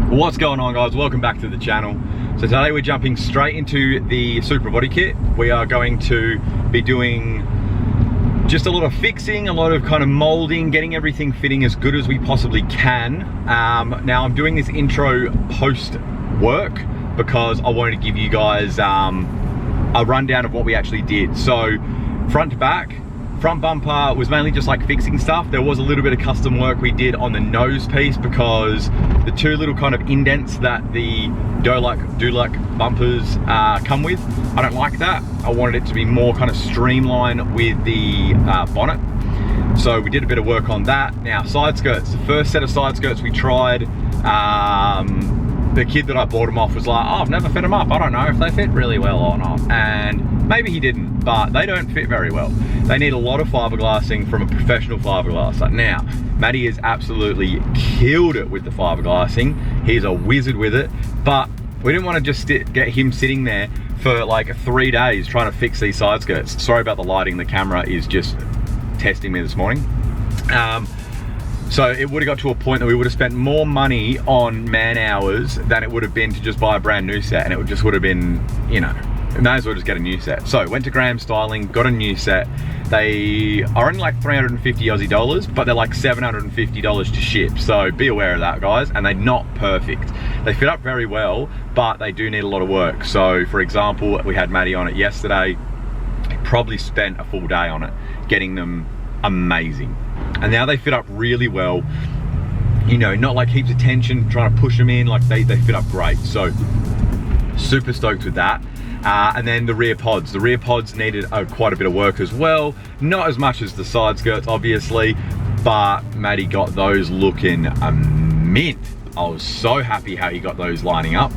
What's going on, guys? Welcome back to the channel. So today we're jumping straight into the Supra body kit. We are going to be doing just a lot of fixing, a lot of kind of molding, getting everything fitting as good as we possibly can. Now I'm doing this intro post work because I wanted to give you guys a rundown of what we actually did. So front to back, front bumper was mainly just like fixing stuff. There was a little bit of custom work we did on the nose piece because the two little kind of indents that the Doluck bumpers come with, I don't like that. I wanted it to be more kind of streamlined with the bonnet. So we did a bit of work on that. Now side skirts, the first set of side skirts we tried, the kid that I bought them off was like, oh, I've never fit them up. I don't know if they fit really well or not. And maybe he didn't, but they don't fit very well. They need a lot of fiberglassing from a professional fiberglasser. Now, Matty has absolutely killed it with the fiberglassing. He's a wizard with it, but we didn't want to just get him sitting there for like 3 days trying to fix these side skirts. Sorry about the lighting. The camera is just testing me this morning. So it would have got to a point that we would have spent more money on man hours than it would have been to just buy a brand new set, and it just would have been, you know, we may as well just get a new set. So went to Graham Styling, got a new set. They are only like 350 Aussie dollars, but they're like $750 to ship. So be aware of that, guys. And they're not perfect. They fit up very well, but they do need a lot of work. So for example, we had Matty on it yesterday. He probably spent a full day on it, getting them amazing. And now they fit up really well. You know, not like heaps of tension, trying to push them in, like they fit up great. So super stoked with that. And then the rear pods. The rear pods needed quite a bit of work as well. Not as much as the side skirts, obviously, but Matty got those looking mint. I was so happy how he got those lining up.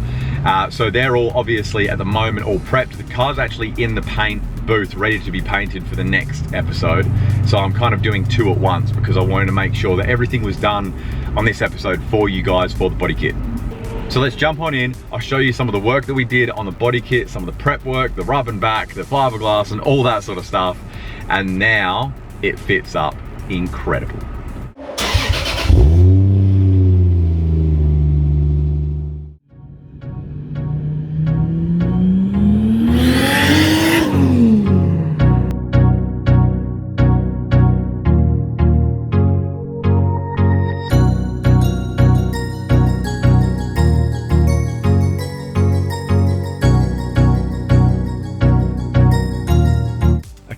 So they're all obviously at the moment all prepped. The car's actually in the paint booth ready to be painted for the next episode. So I'm kind of doing two at once because I wanted to make sure that everything was done on this episode for you guys for the body kit. So let's jump on in. I'll show you some of the work that we did on the body kit, some of the prep work, the rub and back, the fiberglass and all that sort of stuff. And now it fits up incredible.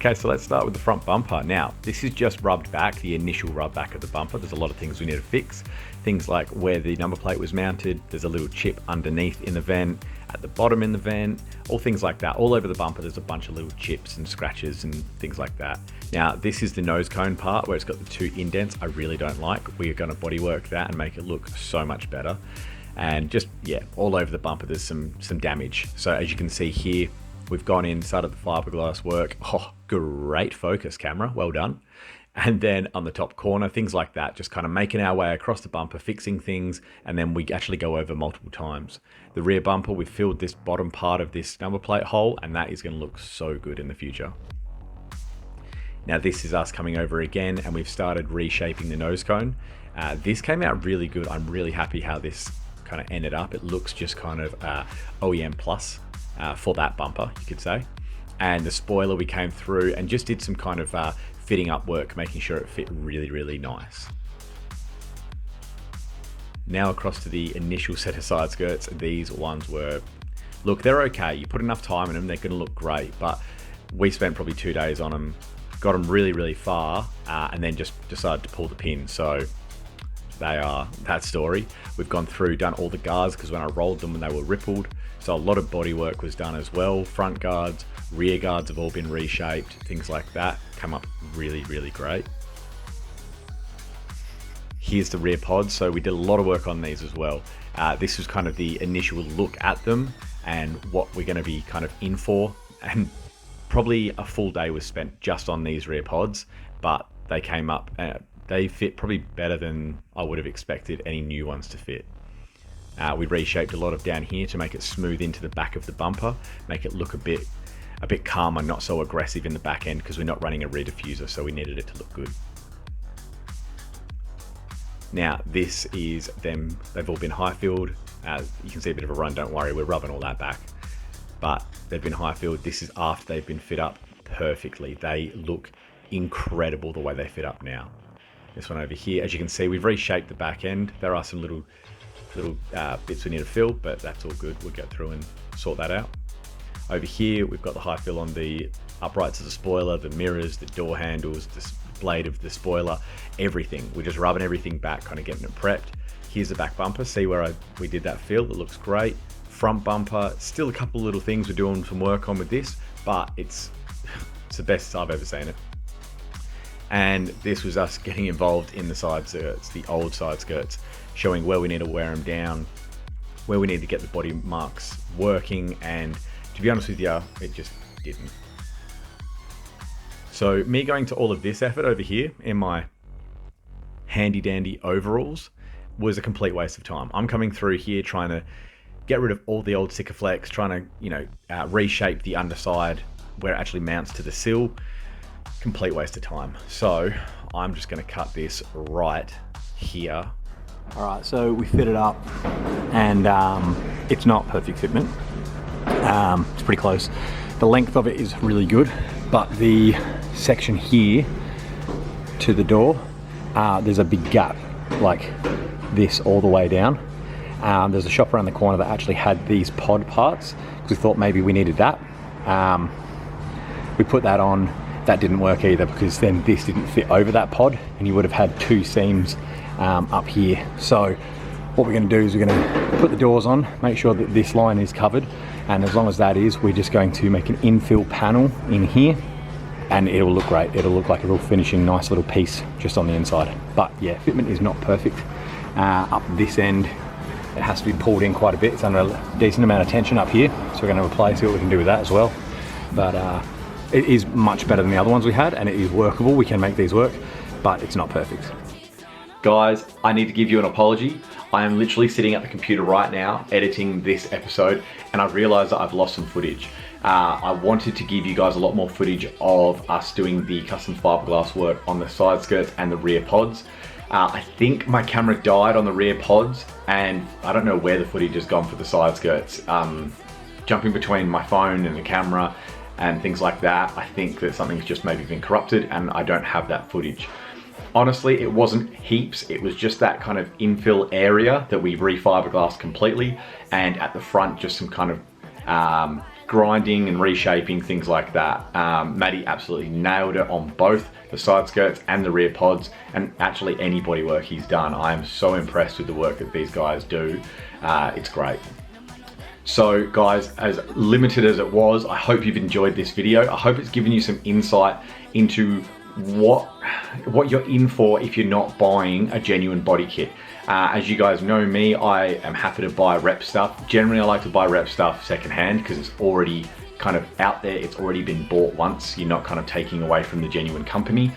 Okay, so let's start with the front bumper. Now, this is just rubbed back, the initial rub back of the bumper. There's a lot of things we need to fix. Things like where the number plate was mounted, there's a little chip underneath in the vent, at the bottom in the vent, all things like that. All over the bumper, there's a bunch of little chips and scratches and things like that. Now, this is the nose cone part where it's got the two indents I really don't like. We are gonna bodywork that and make it look so much better. And just, yeah, all over the bumper, there's some damage. So as you can see here, we've gone in, started the fiberglass work. Oh, great focus, camera, well done. And then on the top corner, things like that, just kind of making our way across the bumper, fixing things, and then we actually go over multiple times. The rear bumper, we've filled this bottom part of this number plate hole, and that is going to look so good in the future. Now this is us coming over again, and we've started reshaping the nose cone. This came out really good. I'm really happy how this kind of ended up. It looks just kind of OEM plus. For that bumper, you could say. And the spoiler, we came through and just did some kind of fitting up work, making sure it fit really, really nice. Now across to the initial set of side skirts. These ones were, look, they're okay. You put enough time in them, they're gonna look great, but we spent probably 2 days on them, got them really, really far, and then just decided to pull the pin. So they are that story. We've gone through, done all the guards, because when I rolled them, they were rippled. So a lot of body work was done as well. Front guards, rear guards have all been reshaped, things like that. Come up really, really great. Here's the rear pods. So we did a lot of work on these as well. This was kind of the initial look at them and what we're going to be kind of in for. And probably a full day was spent just on these rear pods, but they came up, they fit probably better than I would have expected any new ones to fit. We reshaped a lot of down here to make it smooth into the back of the bumper, make it look a bit calmer, not so aggressive in the back end because we're not running a rear diffuser, so we needed it to look good. Now this is them, they've all been high filled. You can see a bit of a run, don't worry, we're rubbing all that back. But they've been high filled. This is after they've been fit up perfectly. They look incredible the way they fit up now. This one over here, as you can see, we've reshaped the back end. There are some little bits we need to fill, but that's all good. We'll go through and sort that out. Over here, we've got the high fill on the uprights of the spoiler, the mirrors, the door handles, the blade of the spoiler, everything. We're just rubbing everything back, kind of getting it prepped. Here's the back bumper. See where we did that fill? It looks great. Front bumper, still a couple of little things we're doing some work on with this, but it's the best I've ever seen it. And this was us getting involved in the side skirts, the old side skirts, showing where we need to wear them down, where we need to get the body marks working, and to be honest with you, it just didn't. So me going to all of this effort over here in my handy dandy overalls was a complete waste of time. I'm coming through here trying to get rid of all the old Sikaflex, trying to reshape the underside where it actually mounts to the sill. Complete waste of time. So I'm just going to cut this right here. All right, so we fit it up, and it's not perfect fitment. It's pretty close. The length of it is really good, but the section here to the door, there's a big gap like this all the way down. There's a shop around the corner that actually had these pod parts, because we thought maybe we needed that. We put that on. That didn't work either, because then this didn't fit over that pod, and you would have had two seams up here. So what we're going to do is we're going to put the doors on, make sure that this line is covered, and as long as that is, we're just going to make an infill panel in here, and it'll look great. It'll look like a real finishing nice little piece just on the inside. But yeah, fitment is not perfect. Up this end, it has to be pulled in quite a bit. It's under a decent amount of tension up here, so we're going to replace, see what we can do with that as well. But it is much better than the other ones we had, and it is workable. We can make these work, but it's not perfect. Guys, I need to give you an apology. I am literally sitting at the computer right now editing this episode, and I've realized that I've lost some footage. I wanted to give you guys a lot more footage of us doing the custom fiberglass work on the side skirts and the rear pods. I think my camera died on the rear pods, and I don't know where the footage has gone for the side skirts. Jumping between my phone and the camera and things like that, I think that something's just maybe been corrupted, and I don't have that footage. Honestly, it wasn't heaps. It was just that kind of infill area that we re-fiberglassed completely, and at the front, just some kind of grinding and reshaping, things like that. Maddie absolutely nailed it on both the side skirts and the rear pods, and actually any bodywork he's done. I am so impressed with the work that these guys do. It's great. So guys, as limited as it was, I hope you've enjoyed this video. I hope it's given you some insight into what you're in for if you're not buying a genuine body kit. As you guys know me, I am happy to buy rep stuff. Generally, I like to buy rep stuff secondhand because it's already kind of out there. It's already been bought once. You're not kind of taking away from the genuine company.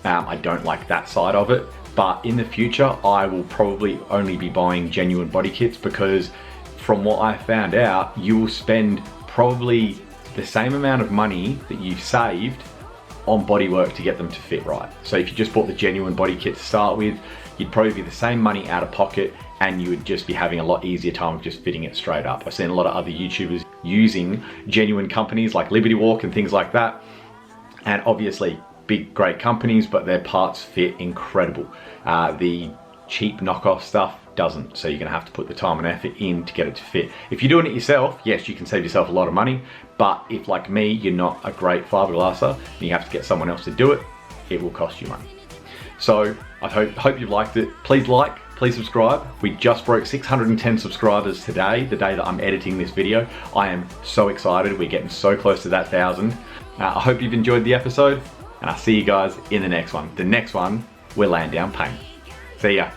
I don't like that side of it. But in the future, I will probably only be buying genuine body kits, because from what I found out, you will spend probably the same amount of money that you've saved on bodywork to get them to fit right. So if you just bought the genuine body kit to start with, you'd probably be the same money out of pocket, and you would just be having a lot easier time of just fitting it straight up. I've seen a lot of other YouTubers using genuine companies like Liberty Walk and things like that, and obviously big great companies, but their parts fit incredible. The cheap knockoff stuff doesn't, so you're gonna have to put the time and effort in to get it to fit. If you're doing it yourself, yes, you can save yourself a lot of money, but if, like me, you're not a great fiberglasser and you have to get someone else to do it, it will cost you money. So I hope you've liked it. Please like, please subscribe. We just broke 610 subscribers today, the day that I'm editing this video. I am so excited. We're getting so close to that 1,000. I hope you've enjoyed the episode, and I'll see you guys in the next one. The next one, we're laying down paint. See ya.